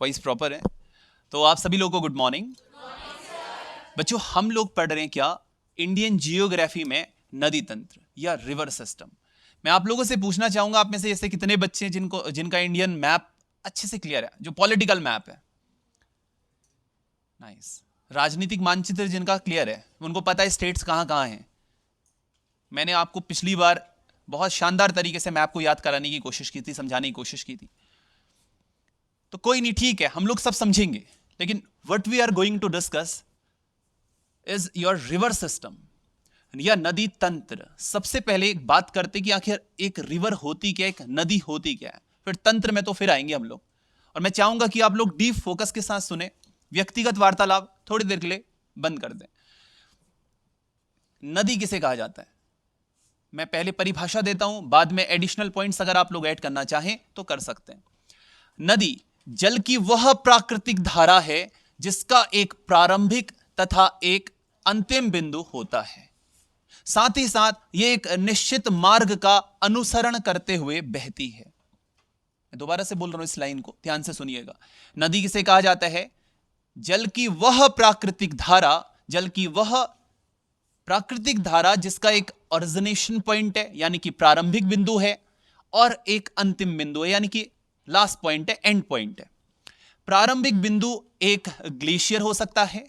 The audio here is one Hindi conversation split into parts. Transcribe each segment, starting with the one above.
वॉइस प्रॉपर है? तो आप सभी लोगों को गुड मॉर्निंग। बच्चों, हम लोग पढ़ रहे हैं क्या? इंडियन जियोग्राफी में नदी तंत्र या रिवर सिस्टम। मैं आप लोगों से पूछना चाहूंगा, आप में से ऐसे कितने बच्चे हैं जिनका इंडियन मैप अच्छे से क्लियर है, जो पॉलिटिकल मैप है? नाइस। राजनीतिक मानचित्र जिनका क्लियर है, उनको पता है स्टेट्स कहां कहां हैं। मैंने आपको पिछली बार बहुत शानदार तरीके से मैप को याद कराने की कोशिश की थी, समझाने की कोशिश की थी। तो कोई नहीं, ठीक है, हम लोग सब समझेंगे, लेकिन what we are going to discuss is your river system या नदी तंत्र। सबसे पहले एक बात करते कि आखिर एक रिवर होती क्या, एक नदी होती क्या है, फिर तंत्र में तो फिर आएंगे हम लोग। और मैं चाहूंगा कि आप लोग डीप फोकस के साथ सुने, व्यक्तिगत वार्तालाप थोड़ी देर के लिए बंद कर दें। नदी किसे कहा जाता है? मैं पहले परिभाषा देता हूं, बाद में एडिशनल पॉइंट्स अगर आप लोग ऐड करना चाहें तो कर सकते हैं। नदी जल की वह प्राकृतिक धारा है जिसका एक प्रारंभिक तथा एक अंतिम बिंदु होता है। साथ ही साथ यह एक निश्चित मार्ग का अनुसरण करते हुए बहती है। मैं दोबारा से बोल रहा हूं, इस लाइन को ध्यान से सुनिएगा। नदी किसे कहा जाता है? जल की वह प्राकृतिक धारा, जल की वह प्राकृतिक धारा जिसका एक ओरिजिनेशन पॉइंट है यानी कि प्रारंभिक बिंदु है, और एक अंतिम बिंदु है यानी कि लास्ट पॉइंट है, एंड पॉइंट है। प्रारंभिक बिंदु एक ग्लेशियर हो सकता है,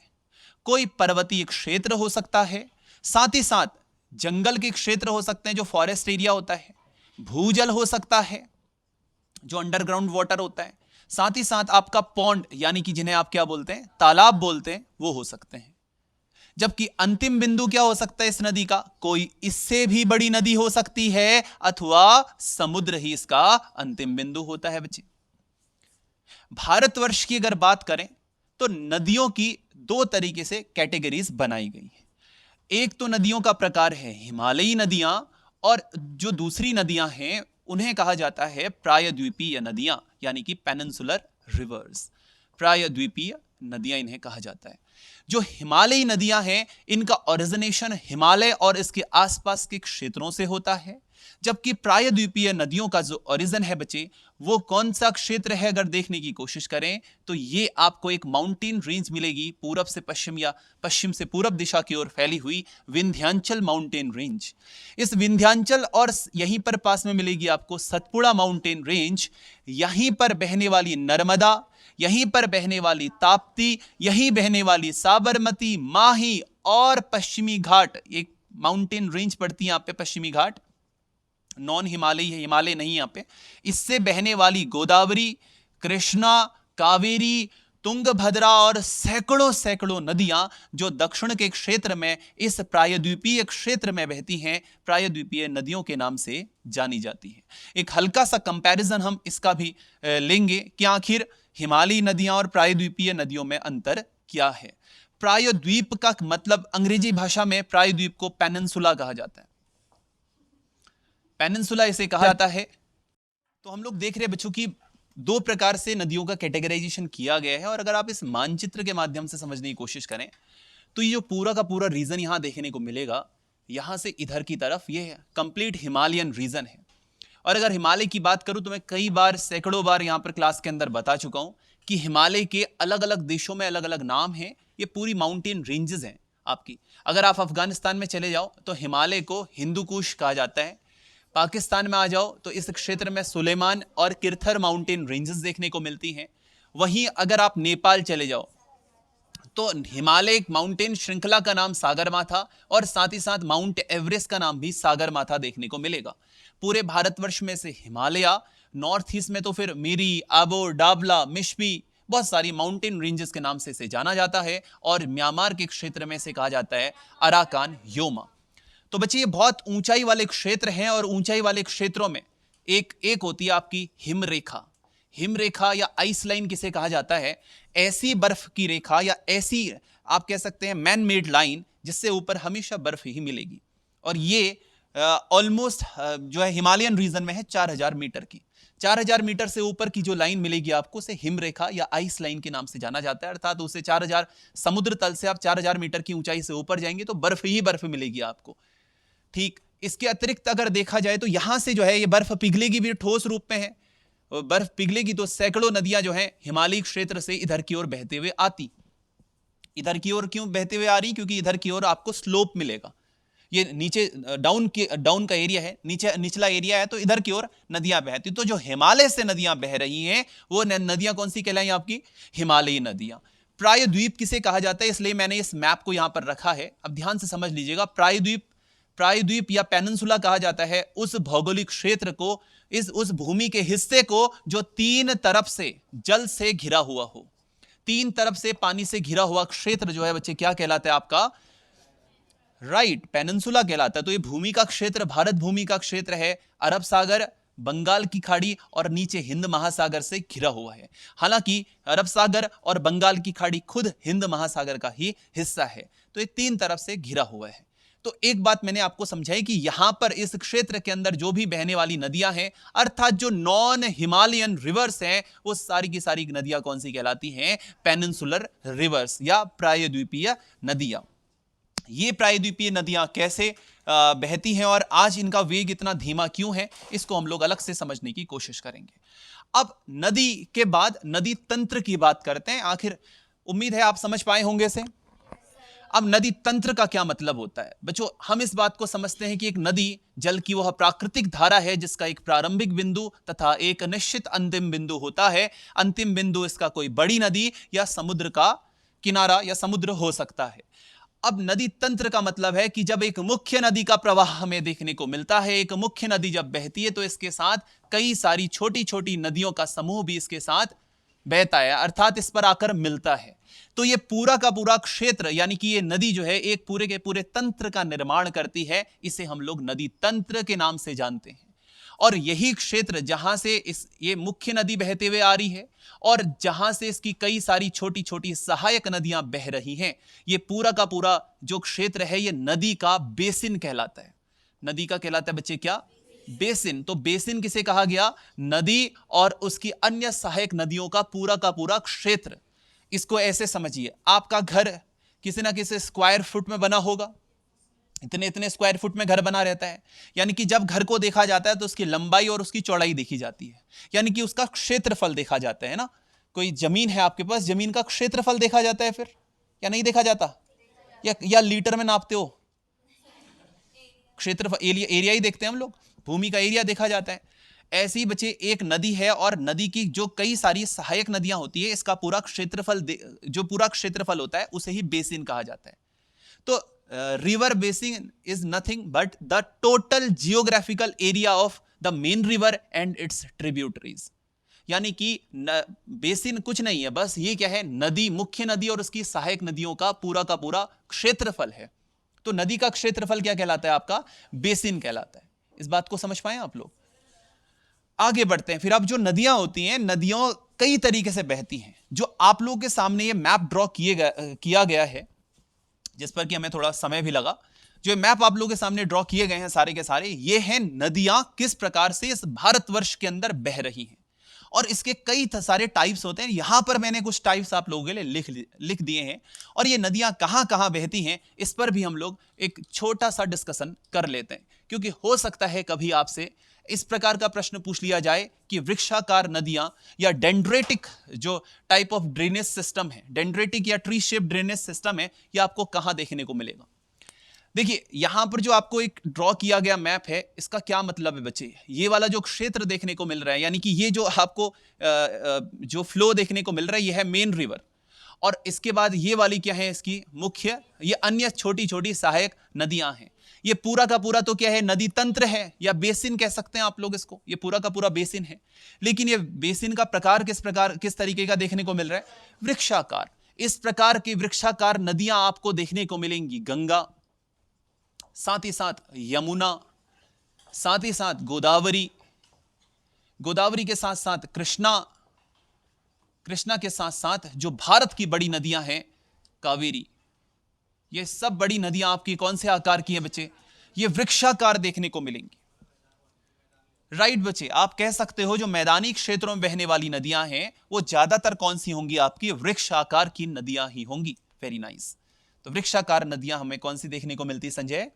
कोई पर्वतीय क्षेत्र हो सकता है, साथ ही साथ जंगल के क्षेत्र हो सकते हैं जो फॉरेस्ट एरिया होता है, भूजल हो सकता है जो अंडरग्राउंड वाटर होता है, साथ ही साथ आपका पॉन्ड यानी कि जिन्हें आप क्या बोलते हैं, तालाब बोलते हैं, वो हो सकते हैं। जबकि अंतिम बिंदु क्या हो सकता है इस नदी का? कोई इससे भी बड़ी नदी हो सकती है, अथवा समुद्र ही इसका अंतिम बिंदु होता है। बच्चे, भारतवर्ष की अगर बात करें तो नदियों की दो तरीके से कैटेगरीज बनाई गई है। एक तो नदियों का प्रकार है हिमालयी नदियां, और जो दूसरी नदियां हैं उन्हें कहा जाता है प्रायद्वीपीय नदियां यानी कि पेनिनसुलर रिवर्स। प्रायद्वीपीय नदियां इन्हें कहा जाता है। जो हिमालयी नदियां हैं इनका ओरिजिनेशन हिमालय और इसके आसपास के क्षेत्रों से होता है, जबकि प्रायद्वीपीय नदियों का जो ओरिजिन है बच्चे, वो कौन सा क्षेत्र है अगर देखने की कोशिश करें तो ये आपको एक माउंटेन रेंज मिलेगी, पूरब से पश्चिम या पश्चिम से पूरब दिशा की ओर फैली हुई विंध्याचल माउंटेन रेंज। इस विंध्याचल और यहीं पर पास में मिलेगी आपको सतपुड़ा माउंटेन रेंज। यहीं पर बहने वाली नर्मदा, यहीं पर बहने वाली ताप्ती, यहीं बहने वाली साबरमती, माही और पश्चिमी घाट, एक माउंटेन रेंज पड़ती है यहां पे पश्चिमी घाट, नॉन हिमालयी है, हिमालय नहीं यहां पे। इससे बहने वाली गोदावरी, कृष्णा, कावेरी, तुंगभद्रा और सैकड़ों सैकड़ों नदियां जो दक्षिण के क्षेत्र में इस प्रायद्वीपीय क्षेत्र में बहती हैं, प्रायद्वीपीय नदियों के नाम से जानी जाती है। एक हल्का सा कंपैरिजन हम इसका भी लेंगे कि आखिर हिमालयी नदियां और प्रायद्वीपीय नदियों में अंतर क्या है। प्रायद्वीप का मतलब अंग्रेजी भाषा में प्रायद्वीप को पेनिनसुला कहा जाता है। पेनिनसुला इसे कहा जाता है। तो हम लोग देख रहे हैं बच्चों की दो प्रकार से नदियों का कैटेगराइजेशन किया गया है, और अगर आप इस मानचित्र के माध्यम से समझने की कोशिश करें तो ये जो पूरा का पूरा रीजन यहां देखने को मिलेगा, यहां से इधर की तरफ ये कंप्लीट हिमालयन रीजन है। और अगर हिमालय की बात करूं तो मैं कई बार, सैकड़ों बार यहां पर क्लास के अंदर बता चुका हूं कि हिमालय के अलग अलग देशों में अलग अलग नाम हैं। ये पूरी माउंटेन रेंजेस हैं आपकी। अगर आप अफगानिस्तान में चले जाओ तो हिमालय को हिंदू कुश कहा जाता है। पाकिस्तान में आ जाओ तो इस क्षेत्र में सुलेमान और किरथर माउंटेन रेंजेस देखने को मिलती हैं। वहीं अगर आप नेपाल चले जाओ तो हिमालय माउंटेन श्रृंखला का नाम सागरमाथा, और साथ ही साथ माउंट एवरेस्ट का नाम भी सागरमाथा देखने को मिलेगा। पूरे भारतवर्ष में से हिमालय, नॉर्थ ईस्ट में तो फिर मिरी, आबोर, डाबला, मिश्मी, बहुत सारी माउंटेन रेंजेस के नाम से इसे जाना जाता है। और म्यांमार के क्षेत्र में से कहा जाता है अराकान योमा। तो बच्चे, ये बहुत ऊंचाई वाले क्षेत्र हैं, और ऊंचाई वाले क्षेत्रों में एक होती है आपकी हिमरेखा। हिमरेखा या आइस लाइन किसे कहा जाता है? ऐसी बर्फ की रेखा या ऐसी आप कह सकते हैं मैन मेड लाइन जिससे ऊपर हमेशा बर्फ ही मिलेगी। और ये ऑलमोस्ट जो है हिमालयन रीजन में है 4000 मीटर की। 4000 मीटर से ऊपर की जो लाइन मिलेगी आपको, उसे हिमरेखा या आइस लाइन के नाम से जाना जाता है। अर्थात उसे 4000 समुद्र तल से आप 4000 मीटर की ऊंचाई से ऊपर जाएंगे तो बर्फ ही बर्फ मिलेगी आपको। ठीक, इसके अतिरिक्त अगर देखा जाए तो यहां से जो है ये बर्फ पिघलेगी भी ठोस रूप में है, बर्फ पिघलेगी तो सैकड़ों नदियां जो हैं हिमालयी क्षेत्र से इधर की ओर बहते हुए आती। इधर की ओर क्यों बहते हुए आ रही? क्योंकि इधर की ओर आपको स्लोप मिलेगा। ये नीचे डाउन का एरिया है, नीचे निचला एरिया है, तो इधर की ओर नदियां बहती। तो जो हिमालय से नदियां बह रही हैं वो नदियां कौन सी कहलाई आपकी? हिमालयी नदियां। प्रायद्वीप किसे कहा जाता है? इसलिए मैंने इस मैप को यहां पर रखा है, अब ध्यान से समझ लीजिएगा। प्रायद्वीप या पेनिनसुला कहा जाता है उस भौगोलिक क्षेत्र को, उस भूमि के हिस्से को जो तीन तरफ से जल से घिरा हुआ हो। तीन तरफ से पानी से घिरा हुआ क्षेत्र जो है बच्चे क्या कहलाता है आपका? राइट, पेनिनसुला कहलाता है। तो ये भूमि का क्षेत्र भारत भूमि का क्षेत्र है, अरब सागर, बंगाल की खाड़ी और नीचे हिंद महासागर से घिरा हुआ है। हालांकि अरब सागर और बंगाल की खाड़ी खुद हिंद महासागर का ही हिस्सा है। तो ये तीन तरफ से घिरा हुआ है। तो एक बात मैंने आपको समझाई कि यहां पर इस क्षेत्र के अंदर जो भी बहने वाली नदियां हैं, अर्थात जो नॉन हिमालयन रिवर्स हैं, वो सारी की सारी नदियां कौन सी कहलाती हैं? पेनिनसुलर रिवर्स या प्रायद्वीपीय नदियां। ये प्रायद्वीपीय नदियां कैसे बहती हैं और आज इनका वेग इतना धीमा क्यों है, इसको हम लोग अलग से समझने की कोशिश करेंगे। अब नदी के बाद नदी तंत्र की बात करते हैं। आखिर उम्मीद है आप समझ पाए होंगे से। अब नदी तंत्र का क्या मतलब होता है? बच्चों, हम इस बात को समझते हैं कि एक नदी जल की वह प्राकृतिक धारा है जिसका एक प्रारंभिक बिंदु तथा एक निश्चित अंतिम बिंदु होता है। अंतिम बिंदु इसका कोई बड़ी नदी या समुद्र का किनारा या समुद्र हो सकता है। अब नदी तंत्र का मतलब है कि जब एक मुख्य नदी का प्रवाह हमें देखने को मिलता है, एक मुख्य नदी जब बहती है तो इसके साथ कई सारी छोटी छोटी नदियों का समूह भी इसके साथ बहता है, अर्थात इस पर आकर मिलता है। तो ये पूरा का पूरा क्षेत्र यानी कि ये नदी जो है एक पूरे के पूरे तंत्र का निर्माण करती है। इसे हम लोग नदी तंत्र के नाम से जानते हैं। और यही क्षेत्र जहां से ये मुख्य नदी बहते हुए आ रही है और जहां से इसकी कई सारी छोटी छोटी सहायक नदियां बह रही हैं, ये पूरा का पूरा जो क्षेत्र है ये नदी का बेसिन कहलाता है। नदी का कहलाता है बच्चे क्या? बेसिन। तो बेसिन किसे कहा गया? नदी और उसकी अन्य सहायक नदियों का पूरा क्षेत्र। इसको ऐसे समझिए, आपका घर किसी ना किसी स्क्वायर फुट में बना होगा, इतने इतने स्क्वायर फुट में घर बना रहता है। यानी कि जब घर को देखा जाता है तो उसकी लंबाई और उसकी चौड़ाई देखी जाती है, यानी कि उसका क्षेत्रफल देखा जाता है ना। कोई जमीन है आपके पास, जमीन का क्षेत्रफल देखा जाता है फिर, या नहीं देखा जाता? या लीटर में नापते हो? क्षेत्रफल, एरिया ही देखते हैं हम लोग, भूमि का एरिया देखा जाता है। ऐसे ही बच्चे एक नदी है और नदी की जो कई सारी सहायक नदियां होती है, इसका पूरा क्षेत्रफल जो पूरा क्षेत्रफल होता है उसे ही बेसिन कहा जाता है। तो river basin is nothing but the total geographical area of the main river and it's tributaries. यानी कि बेसिन कुछ नहीं है, बस ये क्या है? नदी, मुख्य नदी और उसकी सहायक नदियों का पूरा क्षेत्रफल है। तो नदी का क्षेत्रफल क्या कहलाता है आपका? बेसिन कहलाता है। इस बात को समझ पाए आप लोग? आगे बढ़ते हैं। फिर अब जो नदियां होती हैं, नदियों कई तरीके से बहती हैं। जो आप लोगों के सामने ये मैप ड्रॉ किया गया है, जिस पर कि हमें थोड़ा समय भी लगा, जो मैप आप लोगों के सामने ड्रॉ किए गए हैं सारे के सारे, ये हैं नदियां किस प्रकार से इस भारतवर्ष के अंदर बह रही हैं। और इसके कई सारे टाइप्स होते हैं। यहां पर मैंने कुछ टाइप्स आप लोगों के लिए लिख दिए हैं। और ये नदियां कहां कहां बहती हैं इस पर भी हम लोग एक छोटा सा डिस्कशन कर लेते हैं, क्योंकि हो सकता है कभी आपसे इस प्रकार का प्रश्न पूछ लिया जाए कि वृक्षाकार नदियां या डेंड्रेटिक जो टाइप ऑफ ड्रेनेज सिस्टम है, डेंड्रेटिक या ट्री शेप ड्रेनेज सिस्टम है, ये आपको कहां देखने को मिलेगा। देखिए, यहां पर जो आपको एक ड्रॉ किया गया मैप है, इसका क्या मतलब है बच्चे? ये वाला जो क्षेत्र देखने को मिल रहा है, यानी कि ये जो आपको जो फ्लो देखने को मिल रहा है, ये है मेन रिवर। और इसके बाद ये वाली क्या है? इसकी मुख्य, ये अन्य छोटी छोटी सहायक नदियां हैं। ये पूरा का पूरा तो क्या है? नदी तंत्र है या बेसिन कह सकते हैं आप लोग इसको। ये पूरा का पूरा बेसिन है। लेकिन ये बेसिन का प्रकार किस तरीके का देखने को मिल रहा है? वृक्षाकार। इस प्रकार की वृक्षाकार नदियां आपको देखने को मिलेंगी। गंगा, साथ ही साथ यमुना, साथ ही साथ गोदावरी, गोदावरी के साथ साथ कृष्णा, कृष्णा के साथ साथ जो भारत की बड़ी नदियां हैं, कावेरी। ये सब बड़ी नदियां आपकी कौन से आकार की हैं बच्चे? ये वृक्षाकार देखने को मिलेंगी। राइट बच्चे, आप कह सकते हो जो मैदानी क्षेत्रों में बहने वाली नदियां हैं वो ज्यादातर कौन सी होंगी? आपकी वृक्षाकार की नदियां ही होंगी। Very nice. तो वृक्षाकार नदियां हमें कौन सी देखने को मिलती संजय?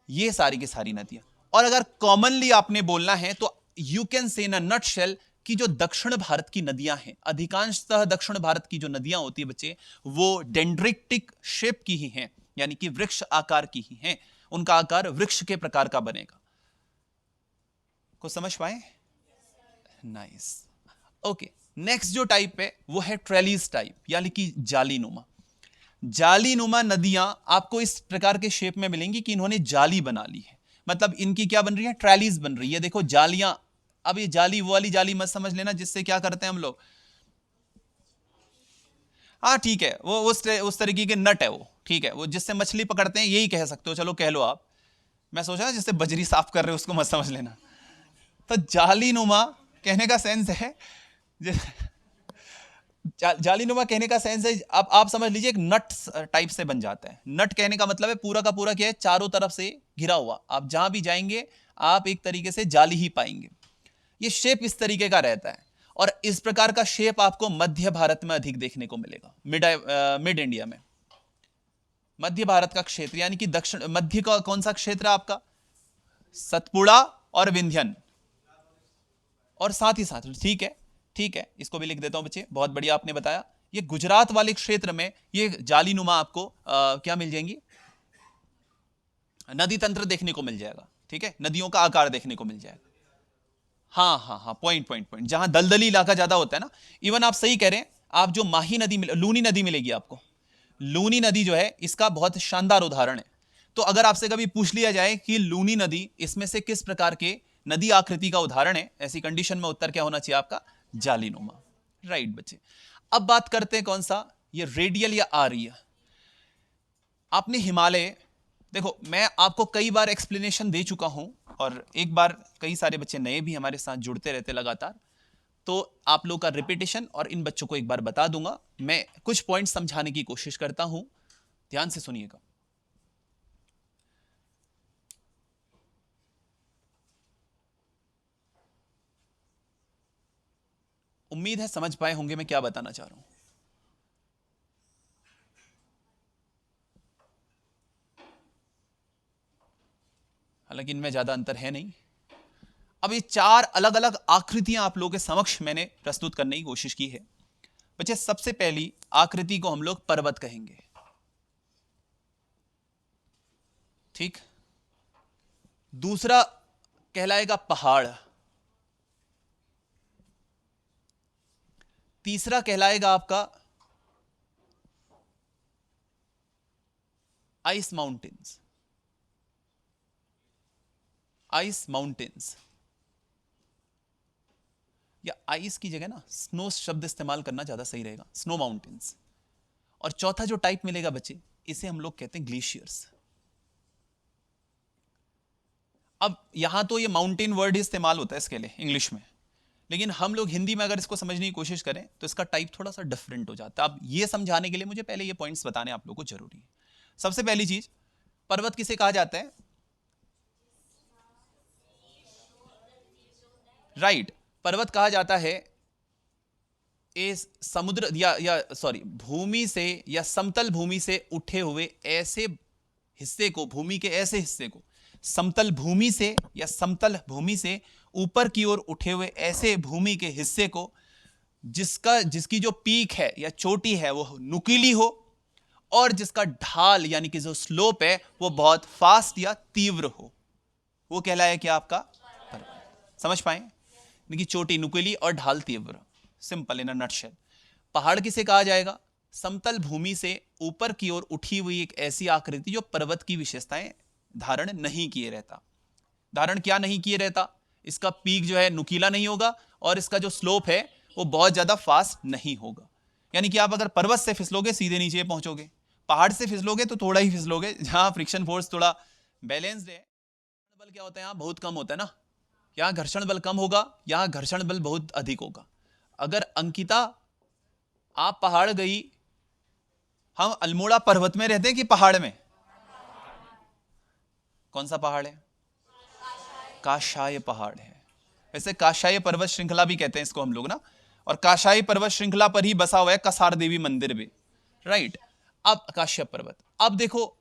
ये सारी की सारी नदियां। और अगर कॉमनली आपने बोलना है तो you can say in a nutshell कि जो दक्षिण भारत की नदियां हैं, अधिकांशतः दक्षिण भारत की जो नदियां होती है बच्चे, वो डेंड्रिटिक शेप की ही हैं, यानी कि वृक्ष आकार की ही हैं। उनका आकार वृक्ष के प्रकार का बनेगा। को समझ पाए? नाइस। ओके, नेक्स्ट जो टाइप है वो है ट्रेलिस टाइप, यानी कि जालीनुमा। जालीनुमा नदियां आपको इस प्रकार के शेप में मिलेंगी कि इन्होंने जाली बना ली है। मतलब इनकी क्या बन रही है? ट्रैलीज बन रही है। देखो जालियां, अब ये जाली वो वाली जाली मत समझ लेना जिससे क्या करते हैं हम लोग, हाँ ठीक है, वो उस तरीके के नट है वो, ठीक है, वो जिससे मछली पकड़ते हैं, यही कह सकते हो, चलो कह लो आप। मैं सोचा ना जिससे बजरी साफ कर रहे हो उसको मत समझ लेना। तो जालीनुमा कहने का सेंस है, जालीनुमा कहने का सेंस है, अब आप समझ लीजिए एक नट टाइप से बन जाता है। नट कहने का मतलब है पूरा का पूरा क्या है, चारों तरफ से घिरा हुआ, आप जहां भी जाएंगे आप एक तरीके से जाली ही पाएंगे। ये शेप इस तरीके का रहता है, और इस प्रकार का शेप आपको मध्य भारत में अधिक देखने को मिलेगा, मिड इंडिया में। मध्य भारत का क्षेत्र, यानी कि दक्षिण मध्य का कौन सा क्षेत्र है आपका? सतपुड़ा और विंध्यन, और साथ ही साथ, ठीक है ठीक है, इसको भी लिख देता हूं बच्चे, बहुत बढ़िया आपने बताया। ये गुजरात वाले क्षेत्र में ये जालीनुमा आपको क्या मिल जाएंगी? नदी तंत्र देखने को मिल जाएगा, ठीक है, नदियों का आकार देखने को मिल जाएगा। हाँ हाँ हाँ, पॉइंट पॉइंट पॉइंट, जहां दलदली इलाका ज्यादा होता है ना। इवन आप सही कह रहे हैं, आप जो माही नदी लूनी नदी मिलेगी आपको, लूनी नदी जो है इसका बहुत शानदार उदाहरण है। तो अगर आपसे कभी पूछ लिया जाए कि लूनी नदी इसमें से किस प्रकार के नदी आकृति का उदाहरण है, ऐसी कंडीशन में उत्तर क्या होना चाहिए आपका? जालीनुमा। राइट बच्चे। अब बात करते हैं कौन सा, ये रेडियल या आर्य। आपने हिमालय, देखो मैं आपको कई बार एक्सप्लेनेशन दे चुका हूं, और एक बार कई सारे बच्चे नए भी हमारे साथ जुड़ते रहते लगातार, तो आप लोग का रिपीटेशन और इन बच्चों को एक बार बता दूंगा। मैं कुछ पॉइंट समझाने की कोशिश करता हूं, ध्यान से सुनिएगा। उम्मीद है समझ पाए होंगे मैं क्या बताना चाह रहा हूं। हालांकि इनमें ज्यादा अंतर है नहीं। अब ये चार अलग अलग आकृतियां आप लोगों के समक्ष मैंने प्रस्तुत करने की कोशिश की है बच्चे। सबसे पहली आकृति को हम लोग पर्वत कहेंगे, ठीक। दूसरा कहलाएगा पहाड़, तीसरा कहलाएगा आपका आइस माउंटेन्स, आइस माउंटेन्स, या आइस की जगह ना स्नो शब्द इस्तेमाल करना ज्यादा सही रहेगा, स्नो माउंटेन्स। और चौथा जो टाइप मिलेगा बच्चे, इसे हम लोग कहते हैं ग्लेशियर्स। अब यहां तो ये माउंटेन वर्ड इस्तेमाल होता है इसके लिए इंग्लिश में, लेकिन हम लोग हिंदी में अगर इसको समझने की कोशिश करें तो इसका टाइप थोड़ा सा डिफरेंट हो जाता है। अब ये समझाने के लिए मुझे पहले ये पॉइंट्स बताने आप लोगों को जरूरी है। सबसे पहली चीज, पर्वत किसे कहा जाता है? राइट, पर्वत कहा जाता है इस समुद्र या सॉरी भूमि से या समतल भूमि से उठे हुए ऐसे हिस्से को, भूमि के ऐसे हिस्से को, समतल भूमि से या समतल भूमि से ऊपर की ओर उठे हुए ऐसे भूमि के हिस्से को जिसकी जो पीक है या चोटी है वो नुकीली हो, और जिसका ढाल यानी कि जो स्लोप है वो बहुत फास्ट या तीव्र हो, वो कहलाया क्या आपका? पर्वत। समझ पाए? यानी कि चोटी नुकीली और ढाल तीव्र, सिंपल इन अ नटशेल। पहाड़ किसे कहा जाएगा? समतल भूमि से ऊपर की ओर उठी हुई एक ऐसी आकृति जो पर्वत की विशेषताएं धारण नहीं किए रहता। धारण क्या नहीं किए रहता? इसका पीक जो है नुकीला नहीं होगा, और इसका जो स्लोप है वो बहुत ज्यादा फास्ट नहीं होगा। यानी कि आप अगर पर्वत से फिसलोगे सीधे नीचे पहुंचोगे, पहाड़ से फिसलोगे तो थोड़ा ही फिसलोगे, जहां फ्रिक्शन फोर्स थोड़ा बैलेंस्ड है। बल क्या होता है? यहाँ बहुत कम होता है ना, यहाँ घर्षण बल कम होगा, यहाँ घर्षण बल बहुत अधिक होगा। अगर अंकिता आप पहाड़ गई, हम अल्मोड़ा पर्वत में रहते हैं कि पहाड़ में? कौन सा पहाड़ है? काशाय पहाड़ है। वैसे काशाय पर्वत श्रृंखला भी कहते हैं इसको हम लोग ना, और काशाय पर्वत श्रृंखला पर ही बसा हुआ है कसार देवी मंदिर भी, राइट। अब काश्यप पर्वत, अब देखो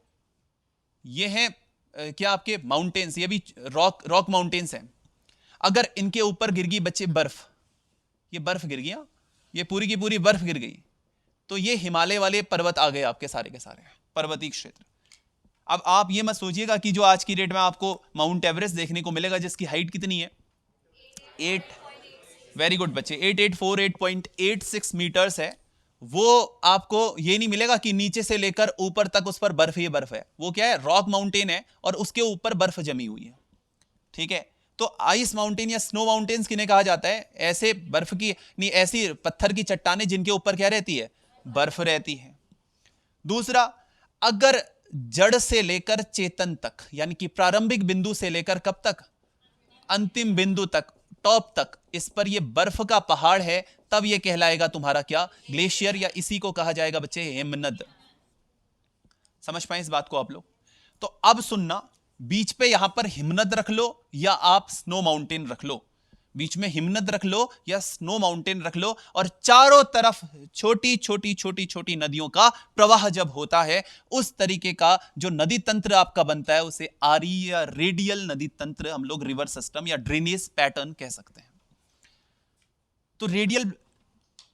ये है क्या आपके माउंटेन्स, ये भी रॉक माउंटेन्स हैं। अगर इनके ऊपर गिर गई बच्चे बर्फ, ये बर्फ गिर गया, ये पूरी की पूरी बर्फ गिर गई, तो ये हिमालय वाले पर्वत आ गए आपके सारे के सारे पर्वतीय क्षेत्र। अब आप ये मत सोचिएगा कि जो आज की डेट में आपको माउंट एवरेस्ट देखने को मिलेगा जिसकी हाइट कितनी है 8, वेरी गुड बच्चे, 8848.86 मीटर्स है, वो आपको ये नहीं मिलेगा कि नीचे से लेकर ऊपर तक उस पर बर्फ ही बर्फ है। वो क्या है, रॉक माउंटेन है और उसके ऊपर बर्फ जमी हुई है, ठीक है। तो आइस माउंटेन या स्नो माउंटेन्स किन्हें कहा जाता है, ऐसे बर्फ की नहीं, ऐसी पत्थर की चट्टानें जिनके ऊपर क्या रहती है, बर्फ रहती है। दूसरा, अगर जड़ से लेकर चेतन तक, यानी कि प्रारंभिक बिंदु से लेकर कब तक, अंतिम बिंदु तक, टॉप तक, इस पर यह बर्फ का पहाड़ है, तब यह कहलाएगा तुम्हारा क्या, ग्लेशियर, या इसी को कहा जाएगा बच्चे हिमनद। समझ पाए इस बात को आप लोग। तो अब सुनना, बीच पे यहां पर हिमनद रख लो या आप स्नो माउंटेन रख लो, बीच में हिमनद रख लो या स्नो माउंटेन रख लो, और चारों तरफ छोटी छोटी छोटी छोटी नदियों का प्रवाह जब होता है, उस तरीके का जो नदी तंत्र आपका बनता है उसे आरी या रेडियल नदी तंत्र हम लोग रिवर सिस्टम या ड्रेनेज पैटर्न कह सकते हैं। तो रेडियल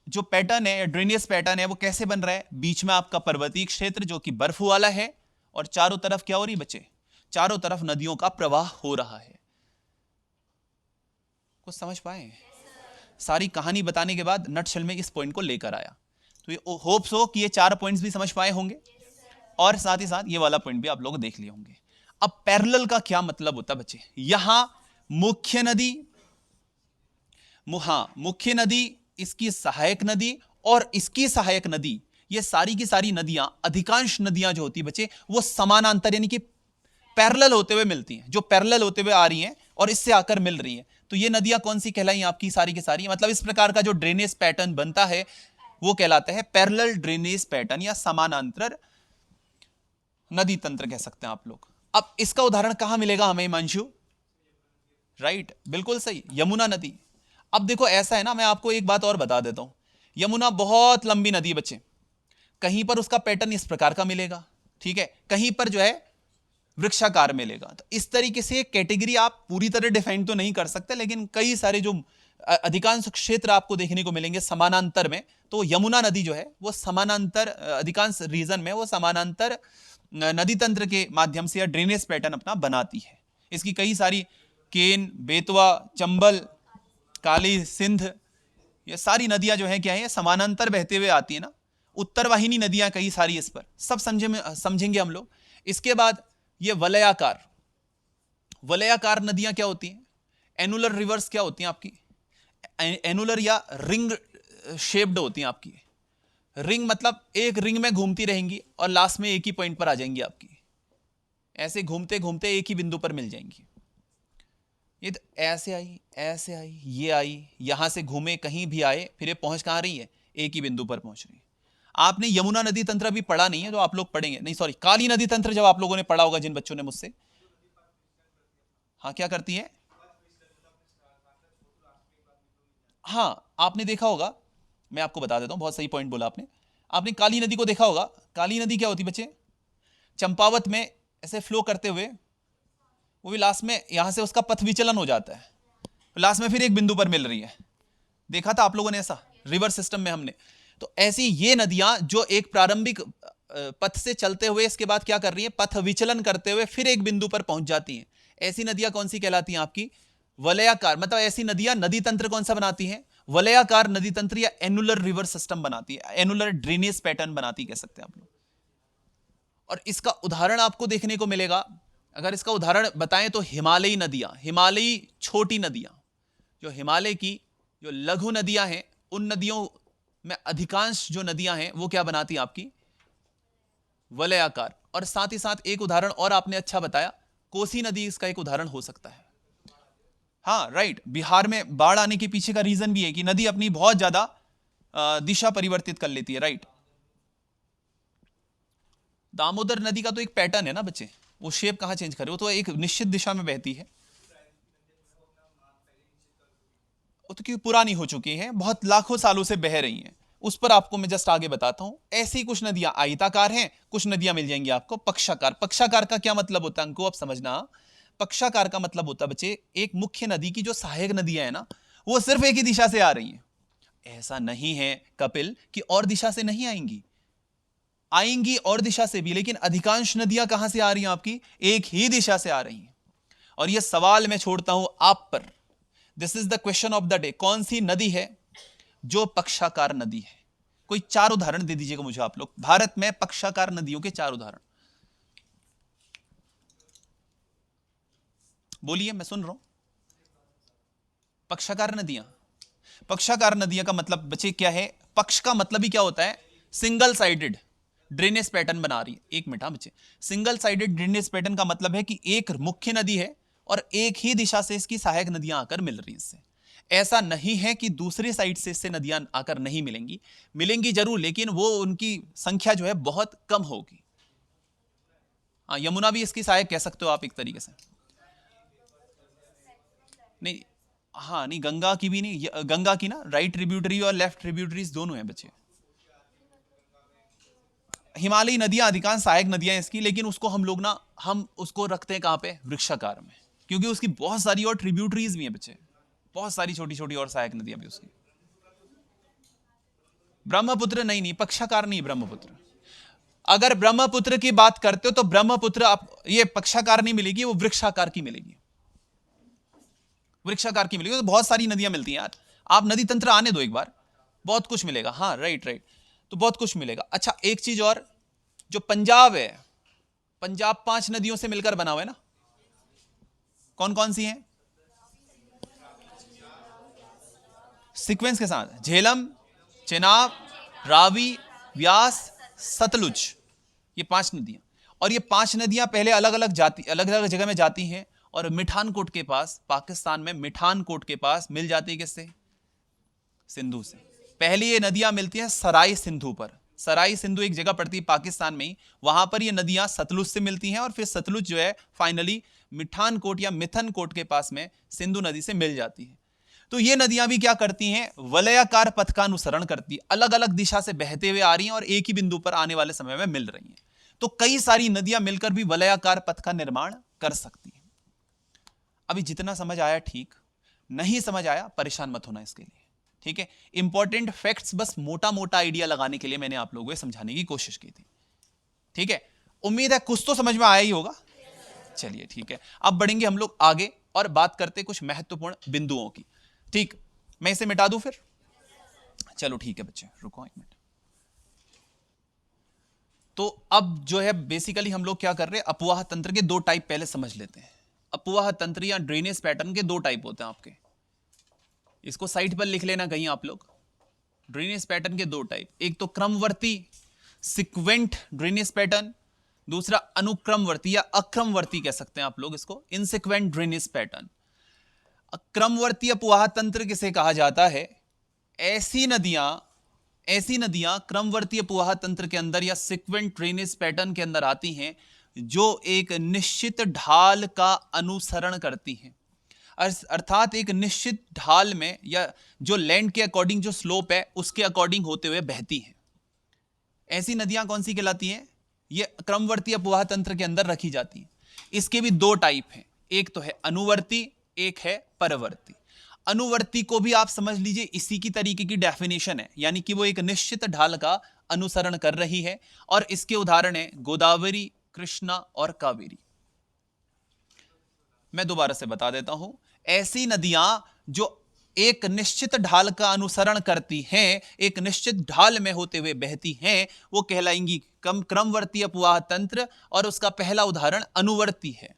जो पैटर्न है, ड्रेनेज पैटर्न है, वो कैसे बन रहा है, बीच में आपका पर्वतीय क्षेत्र जो कि बर्फ वाला है, और चारों तरफ क्या हो रही बच्चे, चारों तरफ नदियों का प्रवाह हो रहा है। कुछ समझ पाए? सारी कहानी बताने के बाद नटशेल में इस पॉइंट को लेकर आया, तो ये होप्स हो कि ये 4 पॉइंट्स भी समझ पाए होंगे, और साथ ही साथ ये वाला पॉइंट भी आप लोग देख लिए होंगे। अब पैरेलल का क्या मतलब होता है बच्चे, यहां मुख्य नदी, मुख्य नदी, इसकी सहायक नदी और इसकी सहायक नदी, ये सारी की सारी नदियां, अधिकांश नदियां जो होती है बच्चे, वो समानांतर यानी कि पैरेलल होते हुए मिलती हैं, जो पैरेलल होते हुए आ रही हैं और इससे आकर मिल रही हैं। तो ये नदियां कौन सी कहलाई आपकी, सारी की सारी, मतलब इस प्रकार का जो ड्रेनेज पैटर्न बनता है वो कहलाता है पैरेलल ड्रेनेज पैटर्न या समानांतर नदी तंत्र कह सकते हैं आप लोग। अब इसका उदाहरण कहां मिलेगा हमें हिमांशु, राइट, बिल्कुल सही, यमुना नदी। अब देखो ऐसा है ना, मैं आपको एक बात और बता देता हूं, यमुना बहुत लंबी नदी है बच्चे, कहीं पर उसका पैटर्न इस प्रकार का मिलेगा, ठीक है, कहीं पर जो है वृक्षाकार मिलेगा। तो इस तरीके से कैटेगरी आप पूरी तरह डिफाइन तो नहीं कर सकते, लेकिन कई सारे जो अधिकांश क्षेत्र आपको देखने को मिलेंगे समानांतर में, तो यमुना नदी जो है वो समानांतर, अधिकांश रीजन में वो समानांतर नदी तंत्र के माध्यम से या ड्रेनेज पैटर्न अपना बनाती है। इसकी कई सारी केन, बेतवा, चंबल, काली सिंध, ये सारी नदियां जो है क्या है, समानांतर बहते हुए आती है ना, उत्तर वाहिनी नदियां कई सारी, इस पर सब समझेंगे हम लोग। इसके बाद ये वलयाकार नदियां क्या होती हैं, एनुलर रिवर्स क्या होती हैं आपकी, एनुलर या रिंग शेप्ड होती हैं आपकी। रिंग मतलब एक रिंग में घूमती रहेंगी और लास्ट में एक ही पॉइंट पर आ जाएंगी आपकी, ऐसे घूमते घूमते एक ही बिंदु पर मिल जाएंगी। ये तो ऐसे आई, ये आई, यहां से घूमे कहीं भी आए, फिर ये पहुंच कहां रही है, एक ही बिंदु पर पहुंच रही है। आपने यमुना नदी तंत्र अभी पढ़ा नहीं है, तो आप लोग पढ़ेंगे, नहीं सॉरी, काली नदी तंत्र जब आप लोगों ने पढ़ा होगा, जिन बच्चों ने मुझसे, हाँ क्या करती है, हाँ आपने देखा होगा, मैं आपको बता देता हूं, बहुत सही पॉइंट बोला आपने। आपने काली नदी को देखा होगा, काली नदी क्या होती बच्चे, चंपावत में ऐसे फ्लो करते हुए, वो भी लास्ट में यहां से उसका पथ विचलन हो जाता है, लास्ट में फिर एक बिंदु पर मिल रही है। देखा था आप लोगों ने ऐसा रिवर सिस्टम में हमने। तो ऐसी ये नदियां जो एक प्रारंभिक पथ से चलते हुए इसके बाद क्या कर रही हैं, पथ विचलन करते हुए फिर एक बिंदु पर पहुंच जाती हैं, ऐसी नदियां कौन सी कहलाती हैं आपकी, वलयाकार। मतलब ऐसी नदियां नदी तंत्र कौन सा बनाती हैं, वलयाकार नदी तंत्र या एनुलर रिवर सिस्टम बनाती है, एनुलर ड्रेनेज पैटर्न बनाती कह सकते हैं आप लोग। और इसका उदाहरण आपको देखने को मिलेगा, अगर इसका उदाहरण बताएं तो हिमालयी नदियां, हिमालयी छोटी नदियां, जो हिमालय की जो लघु नदियां हैं, उन नदियों में अधिकांश जो नदियां हैं वो क्या बनाती हैं आपकी, वलयाकार। और साथ ही साथ एक उदाहरण और आपने अच्छा बताया, कोसी नदी इसका एक उदाहरण हो सकता है। हाँ राइट, बिहार में बाढ़ आने के पीछे का रीजन भी है कि नदी अपनी बहुत ज्यादा दिशा परिवर्तित कर लेती है, राइट। दामोदर नदी का तो एक पैटर्न है ना बच्चे, वो शेप कहां चेंज करे, वो तो एक निश्चित दिशा में बहती है, वो तो क्योंकि पुरानी हो चुकी है, बहुत लाखों सालों से बह रही हैं, उस पर आपको मैं जस्ट आगे बताता हूं। ऐसी कुछ नदियां आयताकार हैं, कुछ नदियां मिल जाएंगी आपको पक्षाकार। पक्षाकार का क्या मतलब होता है अंको, अब समझना। पक्षाकार का मतलब होता है बच्चे, एक मुख्य नदी की जो सहायक नदियां है ना, वो सिर्फ एक ही दिशा से आ रही हैं, ऐसा नहीं है कपिल कि और दिशा से नहीं आएंगी, आएंगी और दिशा से भी, लेकिन अधिकांश नदियां कहां से आ रही हैं आपकी? एक ही दिशा से आ रही हैं। और यह सवाल मैं छोड़ता हूं आप पर, this is the question of the day, कौन सी नदी है जो पक्षाकार नदी है? कोई 4 उदाहरण दे दीजिएगा मुझे आप लोग, भारत में पक्षाकार नदियों के 4 उदाहरण बोलिए, मैं सुन रहा हूं। पक्षाकार नदियां, पक्षाकार नदियां का मतलब बच्चे क्या है? पक्ष का मतलब ही क्या होता है? सिंगल साइडेड ड्रेनेज पैटर्न बना रही है। एक मिनट, हाँ बच्चे, सिंगल साइडेड ड्रेनेज पैटर्न का मतलब है कि एक मुख्य नदी है और एक ही दिशा से इसकी सहायक नदियां आकर मिल रही हैं इससे। ऐसा नहीं है कि दूसरी साइड से इससे नदियां आकर नहीं मिलेंगी, मिलेंगी जरूर, लेकिन वो उनकी संख्या जो है बहुत कम होगी। हाँ, यमुना भी इसकी सहायक कह सकते हो आप एक तरीके से। नहीं, हाँ नहीं, गंगा की भी नहीं, गंगा की ना राइट ट्रिब्यूटरी और लेफ्ट ट्रिब्यूटरीज दोनों हैं बच्चे। हिमालयी नदियां अधिकांश सहायक नदियां इसकी, लेकिन उसको हम लोग ना, हम उसको रखते हैं कहां पे? वृक्षाकार में, क्योंकि उसकी बहुत सारी और ट्रिब्यूटरीज भी हैं बच्चे, बहुत सारी छोटी छोटी और सहायक नदियां भी उसकी। ब्रह्मपुत्र नहीं, नहीं पक्षाकार नहीं ब्रह्मपुत्र। अगर ब्रह्मपुत्र की बात करते हो तो ब्रह्मपुत्र आप ये पक्षाकार नहीं मिलेगी, वो वृक्षाकार की मिलेगी, वृक्षाकार की मिलेगी। तो बहुत सारी नदियां मिलती हैं यार, आप नदी तंत्र आने दो एक बार, बहुत कुछ मिलेगा। हाँ राइट राइट, तो बहुत कुछ मिलेगा। अच्छा एक चीज और, जो पंजाब है, पंजाब 5 नदियों से मिलकर बना हुआ है ना, कौन कौन सी हैं? सीक्वेंस के साथ, झेलम, चेनाब, रावी, व्यास, सतलुज, ये 5 नदियां। और ये 5 नदियां पहले अलग अलग जाती, अलग अलग जगह में जाती हैं, और मिठानकोट के पास, पाकिस्तान में मिठानकोट के पास मिल जाती है किससे? सिंधु से। पहली ये नदियां मिलती हैं सराय सिंधु पर, सराय सिंधु एक जगह पड़ती है पाकिस्तान में ही, वहां पर ये नदियां सतलुज से मिलती हैं, और फिर सतलुज जो है फाइनली मिठानकोट या मिथनकोट के पास में सिंधु नदी से मिल जाती है। तो ये नदियां भी क्या करती हैं? वलयाकार पथ का अनुसरण करती है, अलग अलग दिशा से बहते हुए आ रही हैं और एक ही बिंदु पर आने वाले समय में मिल रही हैं। तो कई सारी नदियां मिलकर भी वलयाकार पथ का निर्माण कर सकती हैं। अभी जितना समझ आया ठीक, नहीं समझ आया परेशान मत होना इसके लिए, ठीक है? इंपॉर्टेंट फैक्ट्स बस मोटा मोटा आइडिया लगाने के लिए मैंने आप लोगों को समझाने की कोशिश की थी, ठीक है? उम्मीद है कुछ तो समझ में आया ही होगा। चलिए ठीक है, अब बढ़ेंगे हम लोग आगे और बात करते कुछ महत्वपूर्ण बिंदुओं की। ठीक, मैं इसे मिटा दूं फिर? चलो ठीक है बच्चे, रुको एक मिनट। तो अब जो है बेसिकली हम लोग क्या कर रहे हैं, अपवाह तंत्र के 2 टाइप पहले समझ लेते हैं। अपवाह तंत्र या ड्रेनेज पैटर्न के 2 टाइप होते हैं आपके, इसको साइट पर लिख लेना कहीं आप लोग। ड्रेनेज पैटर्न के 2 टाइप, एक तो क्रमवर्ती सिक्वेंट ड्रेनेज पैटर्न, दूसरा अनुक्रमवर्ती या अक्रमवर्ती कह सकते हैं आप लोग इसको, इनसिक्वेंट ड्रेनेज पैटर्न। क्रमवर्ती अपवाह तंत्र किसे कहा जाता है? ऐसी नदियां क्रमवर्ती अपवाह तंत्र के अंदर या सिक्वेंट ड्रेनेज पैटर्न के अंदर आती हैं जो एक निश्चित ढाल का अनुसरण करती हैं, अर्थात एक निश्चित ढाल में या जो लैंड के अकॉर्डिंग जो स्लोप है उसके अकॉर्डिंग होते हुए बहती हैं। ऐसी नदियां कौन सी कहलाती हैं? ये क्रमवर्ती अपवाह तंत्र के अंदर रखी जाती हैं। इसके भी 2 टाइप हैं, एक तो है अनुवर्ती, एक है परवर्ती। अनुवर्ती को भी आप समझ लीजिए इसी की तरीके की डेफिनेशन है, यानी कि वो एक निश्चित ढाल का अनुसरण कर रही है, और इसके उदाहरण है गोदावरी, कृष्णा और कावेरी। मैं दोबारा से बता देता हूं, ऐसी नदियां जो एक निश्चित ढाल का अनुसरण करती हैं, एक निश्चित ढाल में होते हुए बहती हैं, वो कहलाएंगी क्रमवर्ती अपवाह तंत्र, और उसका पहला उदाहरण अनुवर्ती है।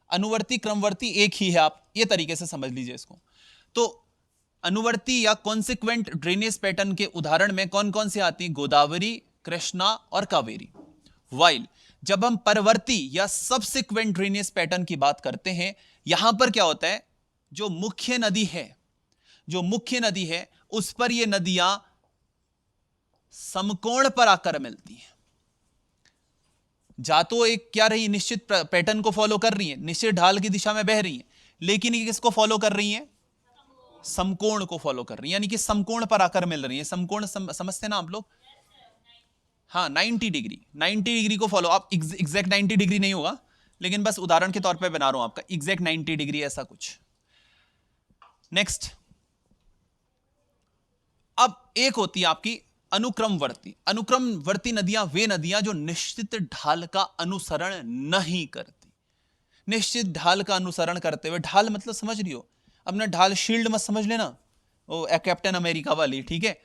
अनुवर्ती क्रमवर्ती एक ही है, आप ये तरीके से समझ लीजिए इसको। तो अनुवर्ती या कॉन्सिक्वेंट ड्रेनेज पैटर्न के उदाहरण में कौन कौन से आती हैं? गोदावरी, कृष्णा और कावेरी। वाइल जब हम परवर्ती या सबसिक्वेंट ड्रेनेज पैटर्न की बात करते हैं, यहां पर क्या होता है, जो मुख्य नदी है उस पर ये नदियां समकोण पर आकर मिलती हैं। जा तो एक क्या रही, निश्चित पैटर्न को फॉलो कर रही है, निश्चित ढाल की दिशा में बह रही है, लेकिन ये किसको फॉलो कर रही है? समकोण को फॉलो कर रही है, यानी कि समकोण पर आकर मिल रही है। समकोण समझते ना आप लोग? हाँ 90 डिग्री को फॉलो, आप एग्जैक्ट 90 डिग्री नहीं होगा, लेकिन बस उदाहरण के तौर पे बना रहा हूं आपका, एग्जैक्ट 90 डिग्री ऐसा कुछ। नेक्स्ट, अब एक होती है आपकी अनुक्रमवर्ती। अनुक्रमवर्ती नदियां वे नदियां जो निश्चित ढाल का अनुसरण नहीं करती। निश्चित ढाल का अनुसरण करते हुए, ढाल मतलब समझ रही हो, अपना ढाल शील्ड मत समझ लेना, वो कैप्टन अमेरिका वाली, ठीक है।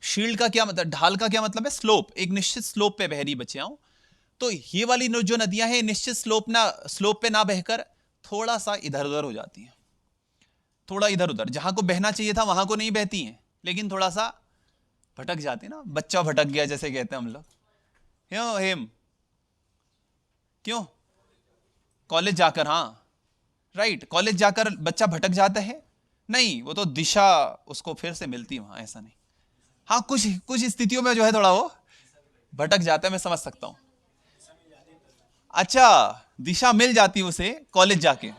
शील्ड का क्या मतलब, ढाल का क्या मतलब है, स्लोप, एक निश्चित स्लोप पे बह रही बच्चियां। तो ये वाली जो नदियां हैं निश्चित स्लोप पे ना बहकर थोड़ा सा इधर उधर हो जाती हैं, थोड़ा इधर उधर, जहां को बहना चाहिए था वहां को नहीं बहती हैं, लेकिन थोड़ा सा भटक जाती है ना, बच्चा भटक गया जैसे कहते हैं हम लोग। क्यों हेम, क्यों, कॉलेज जाकर, हाँ राइट, कॉलेज जाकर बच्चा भटक जाता है, नहीं वो तो दिशा उसको फिर से मिलती है वहां, ऐसा नहीं। हाँ कुछ कुछ स्थितियों में जो है थोड़ा वो भटक जाता है, मैं समझ सकता हूं। अच्छा, दिशा मिल जाती है उसे कॉलेज जाके।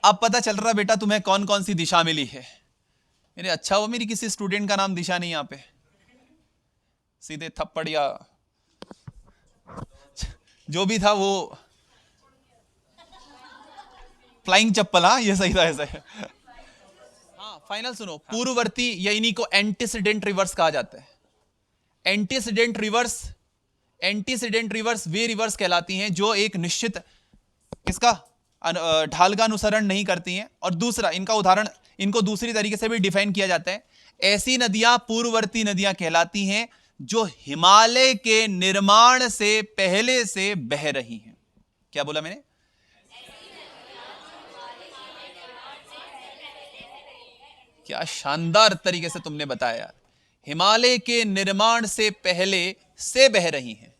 अब पता चल रहा बेटा तुम्हें कौन कौन सी दिशा मिली है। मेरे अच्छा, वो मेरी किसी स्टूडेंट का नाम दिशा नहीं, यहां पे सीधे थप्पड़ या जो भी था वो फ्लाइंग चप्पल, हाँ ये सही था, ऐसा है। हाँ फाइनल सुनो, पूर्ववर्ती या इन्हीं को एंटीसीडेंट रिवर्स कहा जाता है। Antecedent reverse, antecedent reverse way reverse कहलाती हैं जो एक निश्चित इसका ढाल का अनुसरण नहीं करती हैं। और दूसरा इनका उदाहरण, इनको दूसरी तरीके से भी डिफाइन किया जाता है, ऐसी नदियां पूर्ववर्ती नदियां कहलाती हैं जो हिमालय के निर्माण से पहले से बह रही हैं। क्या बोला मैंने, क्या शानदार तरीके से तुमने बताया यार, हिमालय के निर्माण से पहले से बह रही हैं।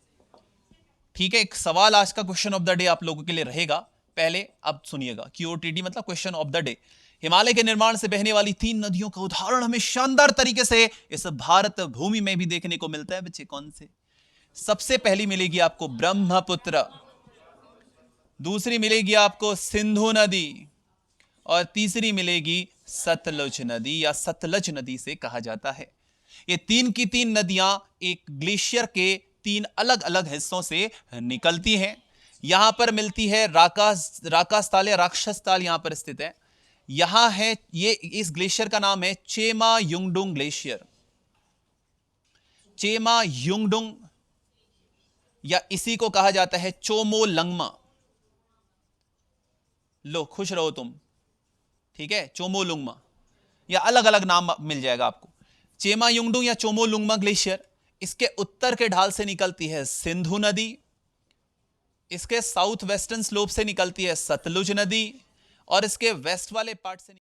ठीक है, एक सवाल आज का क्वेश्चन ऑफ द डे आप लोगों के लिए रहेगा। पहले अब सुनिएगा, क्यूओटीडी मतलब question of the day. Himalaya के निर्माण से बहने वाली 3 नदियों का उदाहरण हमें शानदार तरीके से इस भारत भूमि में भी देखने को मिलता है बच्चे। कौन से? सबसे पहली मिलेगी आपको ब्रह्मपुत्र, दूसरी मिलेगी आपको सिंधु नदी, और तीसरी मिलेगी सतलुज नदी या सतलज नदी से कहा जाता है। ये 3 की 3 नदियां एक ग्लेशियर के 3 अलग अलग हिस्सों से निकलती हैं। यहां पर मिलती है राकास ताल या राक्षस ताल, यहां पर स्थित है। यहां है ये, इस ग्लेशियर का नाम है चेमा युंगडुंग ग्लेशियर। चेमा युंगडुंग या इसी को कहा जाता है चोमो लंगमा। लो खुश रहो तुम, ठीक है, चोमोलुंगमा या अलग अलग नाम मिल जाएगा आपको। चेमा युंगडुंग या चोमोलुंगमा ग्लेशियर, इसके उत्तर के ढाल से निकलती है सिंधु नदी, इसके साउथ वेस्टर्न स्लोप से निकलती है सतलुज नदी, और इसके वेस्ट वाले पार्ट से